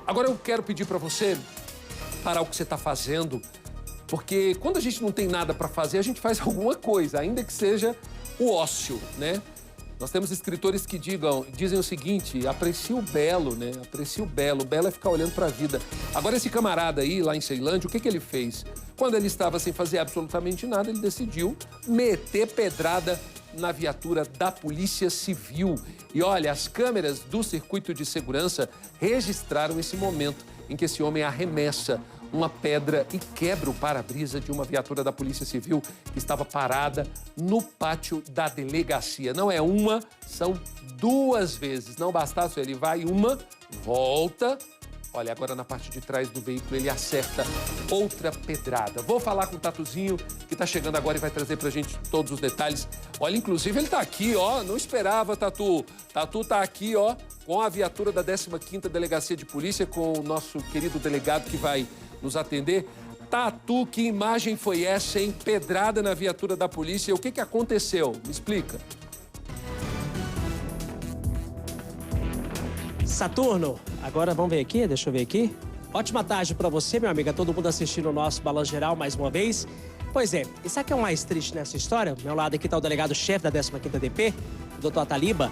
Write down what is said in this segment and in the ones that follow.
Agora eu quero pedir para você parar o que você está fazendo, porque quando a gente não tem nada para fazer, a gente faz alguma coisa, ainda que seja o ócio, né? Nós temos escritores que dizem o seguinte: aprecie o belo, né? Aprecie o belo. O belo é ficar olhando para a vida. Agora, esse camarada aí, lá em Ceilândia, o que ele fez? Quando ele estava sem fazer absolutamente nada, ele decidiu meter pedrada na viatura da Polícia Civil. E olha, as câmeras do circuito de segurança registraram esse momento em que esse homem arremessa uma pedra e quebra o para-brisa de uma viatura da Polícia Civil que estava parada no pátio da delegacia. Não é uma, são duas vezes. Não bastasse, ele vai uma, volta. Olha, agora na parte de trás do veículo ele acerta outra pedrada. Vou falar com o Tatuzinho, que tá chegando agora e vai trazer pra gente todos os detalhes. Olha, inclusive ele tá aqui, ó, não esperava, Tatu. Tatu tá aqui, ó, com a viatura da 15ª Delegacia de Polícia, com o nosso querido delegado que vai nos atender. Tatu, que imagem foi essa, hein? Pedrada na viatura da polícia. O que aconteceu? Me explica. Saturno, agora vamos ver aqui, deixa eu ver aqui. Ótima tarde pra você, meu amigo, todo mundo assistindo o nosso Balanço Geral mais uma vez. Pois é, e sabe o que é o mais triste nessa história? Ao meu lado aqui tá o delegado-chefe da 15ª DP, o doutor Ataliba.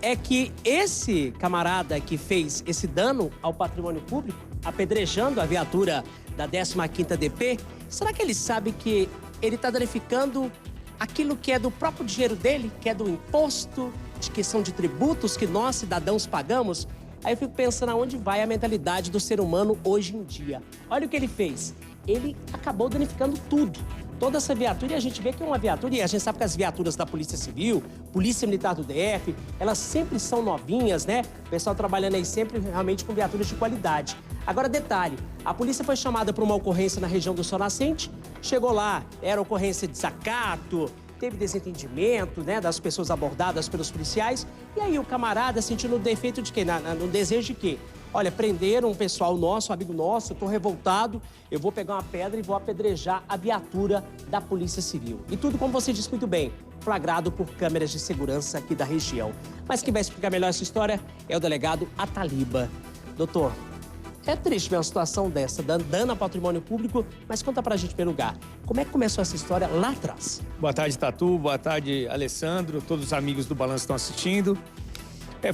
É que esse camarada que fez esse dano ao patrimônio público, apedrejando a viatura da 15ª DP, será que ele sabe que ele tá danificando aquilo que é do próprio dinheiro dele, que é do imposto, de que são de tributos que nós, cidadãos, pagamos? Aí eu fico pensando aonde vai a mentalidade do ser humano hoje em dia. Olha o que ele fez. Ele acabou danificando tudo. Toda essa viatura, e a gente vê que é uma viatura, e a gente sabe que as viaturas da Polícia Civil, Polícia Militar do DF, elas sempre são novinhas, né? O pessoal trabalhando aí sempre realmente com viaturas de qualidade. Agora, detalhe, a polícia foi chamada para uma ocorrência na região do Sol Nascente, chegou lá, era ocorrência de desacato, teve desentendimento, né, das pessoas abordadas pelos policiais, e aí o camarada sentindo o defeito de quê? No desejo de quê? Olha, prenderam um pessoal nosso, um amigo nosso, eu tô revoltado, eu vou pegar uma pedra e vou apedrejar a viatura da Polícia Civil. E tudo, como você disse muito bem, flagrado por câmeras de segurança aqui da região. Mas quem vai explicar melhor essa história é o delegado Ataliba. Doutor, é triste ver uma situação dessa, dano ao patrimônio público, mas conta pra gente, pelo lugar, como é que começou essa história lá atrás? Boa tarde, Tatu. Boa tarde, Alessandro. Todos os amigos do Balanço estão assistindo.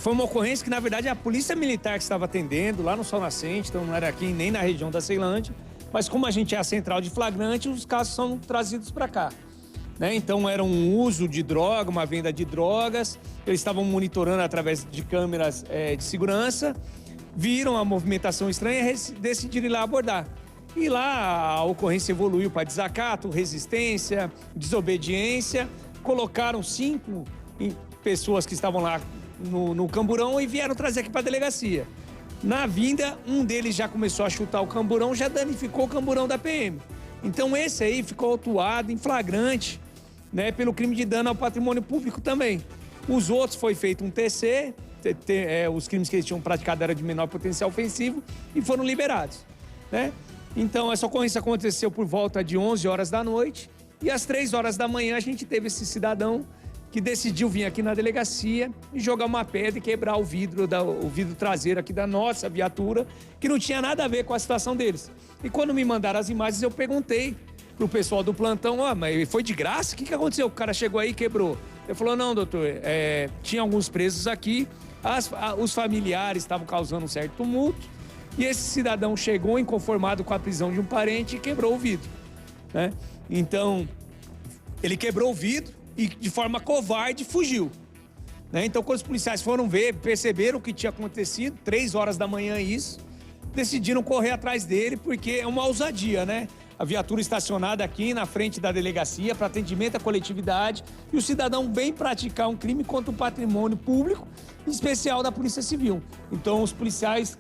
Foi uma ocorrência que, na verdade, é a Polícia Militar que estava atendendo lá no Sol Nascente, então não era aqui nem na região da Ceilândia. Mas como a gente é a central de flagrante, os casos são trazidos para cá. Né? Então era um uso de droga, uma venda de drogas. Eles estavam monitorando através de câmeras de segurança, viram a movimentação estranha e decidiram ir lá abordar. E lá a ocorrência evoluiu para desacato, resistência, desobediência. Colocaram 5 pessoas que estavam lá no camburão e vieram trazer aqui para a delegacia. Na vinda, um deles já começou a chutar o camburão, já danificou o camburão da PM. Então esse aí ficou autuado em flagrante, né, pelo crime de dano ao patrimônio público também. Os outros foi feito um TC, os crimes que eles tinham praticado eram de menor potencial ofensivo e foram liberados, né? Então essa ocorrência aconteceu por volta de 11 horas da noite e às 3 horas da manhã a gente teve esse cidadão que decidiu vir aqui na delegacia e jogar uma pedra e quebrar o vidro traseiro aqui da nossa viatura, que não tinha nada a ver com a situação deles. E quando me mandaram as imagens, eu perguntei pro pessoal do plantão: mas foi de graça? O que aconteceu? O cara chegou aí e quebrou. Ele falou: não, doutor, tinha alguns presos aqui, os familiares estavam causando um certo tumulto, e esse cidadão chegou inconformado com a prisão de um parente e quebrou o vidro, né? Então, ele quebrou o vidro e de forma covarde fugiu, né? Então, quando os policiais foram ver, perceberam o que tinha acontecido, 3 horas da manhã isso, decidiram correr atrás dele, porque é uma ousadia, né? A viatura estacionada aqui na frente da delegacia para atendimento à coletividade e o cidadão vem praticar um crime contra o patrimônio público, em especial da Polícia Civil. Então, os policiais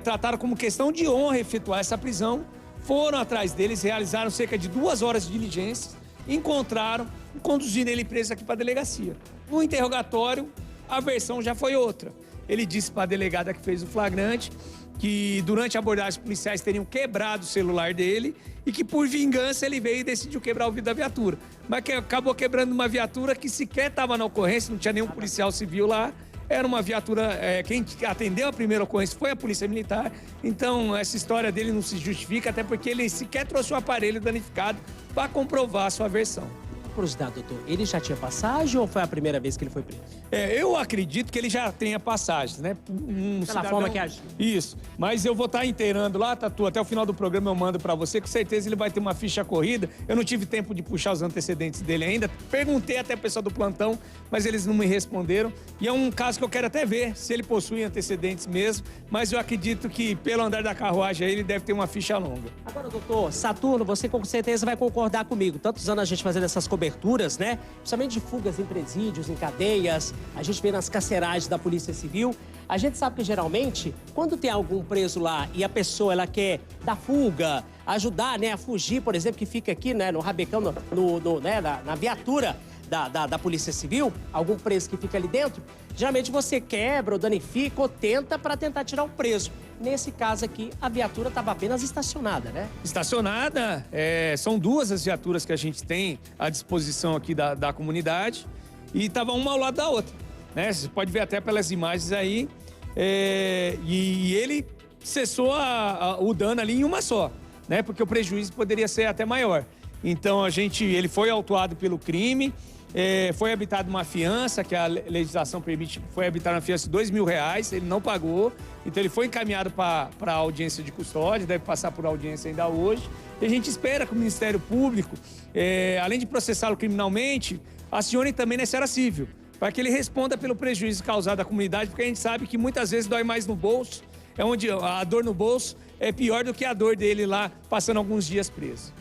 trataram como questão de honra efetuar essa prisão, foram atrás deles, realizaram cerca de 2 horas de diligências, encontraram, conduzindo ele preso aqui para a delegacia. No interrogatório, a versão já foi outra. Ele disse para a delegada que fez o flagrante que durante a abordagem os policiais teriam quebrado o celular dele e que por vingança ele veio e decidiu quebrar o vidro da viatura. Mas que acabou quebrando uma viatura que sequer estava na ocorrência, não tinha nenhum policial civil lá, era uma viatura, quem atendeu a primeira ocorrência foi a Polícia Militar, então essa história dele não se justifica, até porque ele sequer trouxe o aparelho danificado para comprovar a sua versão. Curiosidade, doutor, ele já tinha passagem ou foi a primeira vez que ele foi preso? Eu acredito que ele já tenha passagens, né? Pela forma que agiu. Isso, mas eu vou estar inteirando lá, Tatu, até o final do programa eu mando pra você, com certeza ele vai ter uma ficha corrida. Eu não tive tempo de puxar os antecedentes dele ainda, perguntei até o pessoal do plantão, mas eles não me responderam. E é um caso que eu quero até ver, se ele possui antecedentes mesmo, mas eu acredito que pelo andar da carruagem aí, ele deve ter uma ficha longa. Agora, doutor Saturno, você com certeza vai concordar comigo. Tantos anos a gente fazendo essas coberturas, né? Principalmente de fugas em presídios, em cadeias, a gente vê nas carceragens da Polícia Civil. A gente sabe que geralmente, quando tem algum preso lá e a pessoa ela quer dar fuga, ajudar, né, a fugir, por exemplo, que fica aqui, né, no rabecão, né, na viatura da Polícia Civil, algum preso que fica ali dentro, geralmente você quebra ou danifica ou tenta para tentar tirar o preso. Nesse caso aqui, a viatura estava apenas estacionada, né? Estacionada, são duas as viaturas que a gente tem à disposição aqui da comunidade e estava uma ao lado da outra, né? Você pode ver até pelas imagens aí, e ele cessou o dano ali em uma só, né? Porque o prejuízo poderia ser até maior. Então ele foi autuado pelo crime, foi habitada uma fiança, que a legislação permite, foi habitada uma fiança de R$2.000, ele não pagou, então ele foi encaminhado para a audiência de custódia, deve passar por audiência ainda hoje. E a gente espera que o Ministério Público, além de processá-lo criminalmente, acione também na esfera civil, para que ele responda pelo prejuízo causado à comunidade, porque a gente sabe que muitas vezes dói mais no bolso, é onde a dor no bolso é pior do que a dor dele lá, passando alguns dias preso.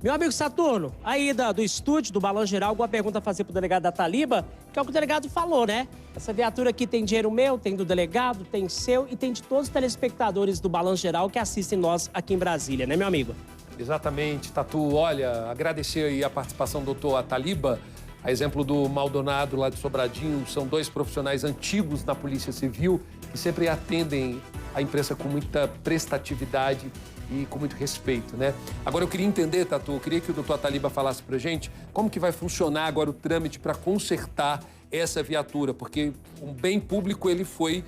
Meu amigo Saturno, aí do estúdio, do Balanço Geral, alguma pergunta a fazer pro delegado da Taliba? Que é o que o delegado falou, né? Essa viatura aqui tem dinheiro meu, tem do delegado, tem seu e tem de todos os telespectadores do Balanço Geral que assistem nós aqui em Brasília, né, meu amigo? Exatamente, Tatu. Olha, agradecer aí a participação do doutor Ataliba, a exemplo do Maldonado lá de Sobradinho, são dois profissionais antigos na Polícia Civil que sempre atendem a imprensa com muita prestatividade e com muito respeito, né? Agora eu queria entender, Tatu, eu queria que o doutor Ataliba falasse pra gente como que vai funcionar agora o trâmite para consertar essa viatura, porque um bem público ele foi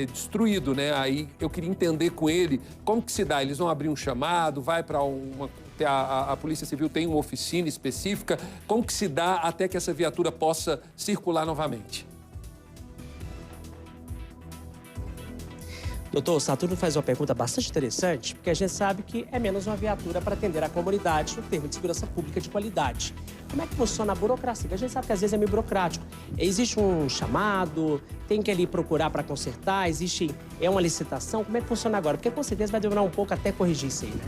destruído, né? Aí eu queria entender com ele como que se dá. Eles vão abrir um chamado, vai para a Polícia Civil tem uma oficina específica, como que se dá até que essa viatura possa circular novamente? Doutor, Saturno faz uma pergunta bastante interessante, porque a gente sabe que é menos uma viatura para atender a comunidade no termo de segurança pública de qualidade. Como é que funciona a burocracia? Porque a gente sabe que às vezes é meio burocrático. Existe um chamado, tem que ali procurar para consertar, é uma licitação? Como é que funciona agora? Porque com certeza vai demorar um pouco até corrigir isso aí, né?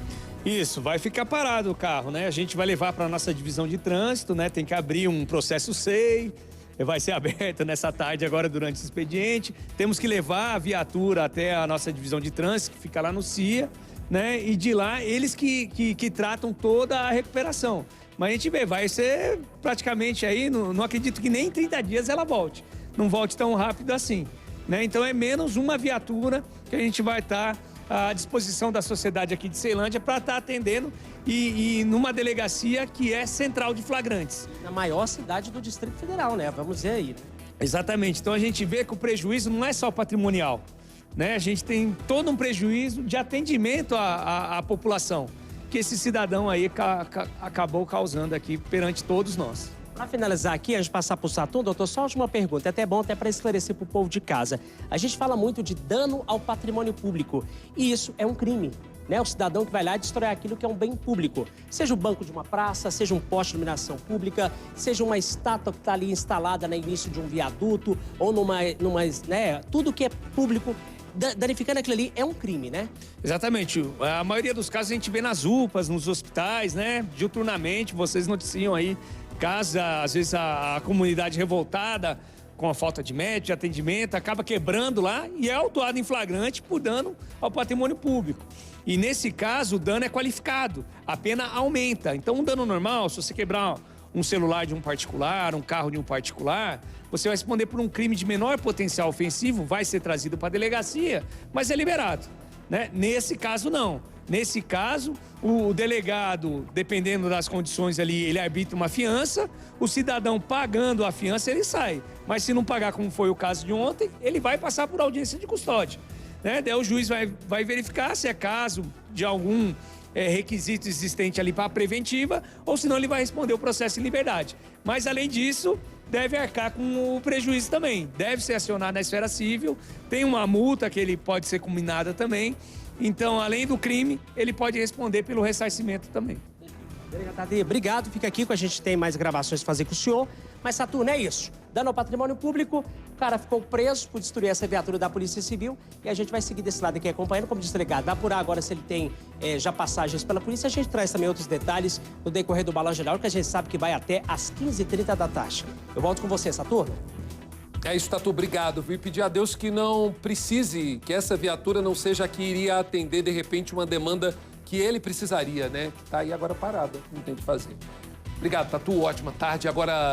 Isso, vai ficar parado o carro, né? A gente vai levar para a nossa divisão de trânsito, né? Tem que abrir um processo SEI, vai ser aberto nessa tarde agora durante o expediente. Temos que levar a viatura até a nossa divisão de trânsito, que fica lá no CIA, né? E de lá, eles que tratam toda a recuperação. Mas a gente vê, vai ser praticamente aí, não acredito que nem em 30 dias ela volte. Não volte tão rápido assim, né? Então é menos uma viatura que a gente vai estar à disposição da sociedade aqui de Ceilândia para estar atendendo e numa delegacia que é central de flagrantes. Na maior cidade do Distrito Federal, né? Vamos dizer aí, né? Exatamente. Então a gente vê que o prejuízo não é só patrimonial, né? A gente tem todo um prejuízo de atendimento à população que esse cidadão aí acabou causando aqui perante todos nós. Para finalizar aqui, antes de passar para o Saturno, doutor, só uma pergunta, é até bom para esclarecer para o povo de casa. A gente fala muito de dano ao patrimônio público e isso é um crime, né? O cidadão que vai lá e destrói aquilo que é um bem público. Seja o banco de uma praça, seja um poste de iluminação pública, seja uma estátua que está ali instalada no início de um viaduto ou né? Tudo que é público, danificando aquilo ali é um crime, né? Exatamente. A maioria dos casos a gente vê nas UPAs, nos hospitais, né? Diuturnamente, vocês noticiam aí casos, às vezes a comunidade revoltada com a falta de médico, de atendimento, acaba quebrando lá e é autuado em flagrante por dano ao patrimônio público. E nesse caso, o dano é qualificado, a pena aumenta. Então, um dano normal, se você quebrar um celular de um particular, um carro de um particular, você vai responder por um crime de menor potencial ofensivo, vai ser trazido para a delegacia, mas é liberado, né? Nesse caso, não. Nesse caso, o delegado, dependendo das condições ali, ele arbitra uma fiança, o cidadão pagando a fiança, ele sai. Mas se não pagar, como foi o caso de ontem, ele vai passar por audiência de custódia, né? Daí o juiz vai verificar se é caso de algum requisito existente ali para a preventiva, ou senão ele vai responder o processo em liberdade. Mas, além disso, deve arcar com o prejuízo também. Deve ser acionado na esfera civil, tem uma multa que ele pode ser combinada também. Então, além do crime, ele pode responder pelo ressarcimento também. Delegado Tadeu, obrigado. Fica aqui que a gente tem mais gravações pra fazer com o senhor. Mas, Saturno, é isso. Dano ao patrimônio público, o cara ficou preso por destruir essa viatura da Polícia Civil. E a gente vai seguir desse lado aqui acompanhando. Como disse o delegado, vai apurar agora se ele tem já passagens pela polícia. A gente traz também outros detalhes no decorrer do Balanço Geral, que a gente sabe que vai até às 15h30 da tarde. Eu volto com você, Saturno. É isso, Tatu, obrigado. E pedir a Deus que não precise, que essa viatura não seja a que iria atender, de repente, uma demanda que ele precisaria, né? Que tá aí agora parada, não tem o que fazer. Obrigado, Tatu, ótima tarde. Agora...